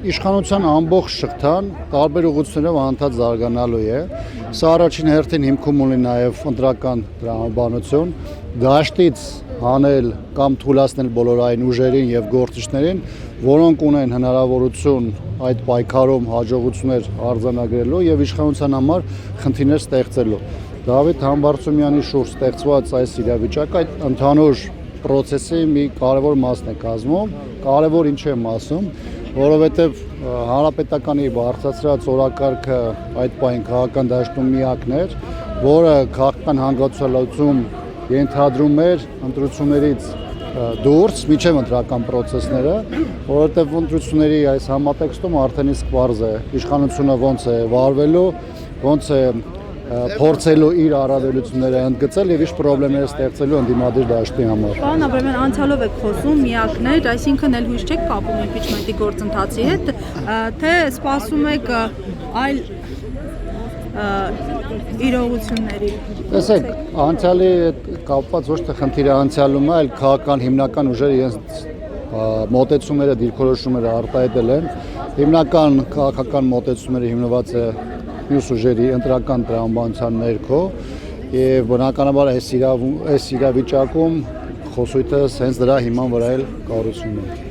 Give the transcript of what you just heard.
իշխանության ամբողջ շղթան տարբեր ուղղություններով անդադ զարգանալու է։ Սա առաջին հերթին հիմքում ունի նաև ընտրական տրամաբանություն, դաշտից հանել կամ թույլատնել բոլոր այն ուժերին եւ գործիչներին, որոնք ունեն հնարավորություն այդ պայքարում հաջողություններ արձանագրելու եւ իշխանության համար խնդիրներ ստեղծելու։ Դավիթ Համբարձումյանի շուրջ ստեղծված այս իրավիճակը այդ ընդհանուր process-ի մի կարևոր մասն է կազմում, կարևոր ինչ եմ ասում, որովհետև հանրապետականի բարձրացրած օրակարգը այդ պահին քաղաքական դաշտում միակն էր, որը քաղաքական հանգուցալուծում ենթադրում էր ընտրություններից դուրս միջև ընտրական process-ները, որովհետև ընտրությունների այս համատեքստում արդեն իսկ պարզ է իշխանությունը ոնց է վարվելու, ոնց է փորձելու իր առավելությունները ընդգծել եւ իր խնդիրները ստեղծելու ընդդիմադիր դաշտի համար։ Պարոն Աբրամյան, անցյալով եք խոսում միակներ, այսինքն էլ հույս չեք կապում impeachment-ի գործընթացի հետ, թե սպասում եք այլ իրողությունների։ Տեսեք, անցյալի հետ կապված ոչ թե խնդիրը անցյալում է, այլ քաղաքական հիմնական ուժերը իրենց մոտեցումները, դիրքորոշումները արտահայտել են։ Հիմնական քաղաքական մոտեցումները հիմնված է մյուս ուժերի ընտրական տրամաբանության ներքո եւ բնականաբար այս իրավիճակում խոսույթը հենց դրա հիման վրա էլ կառուցվում է։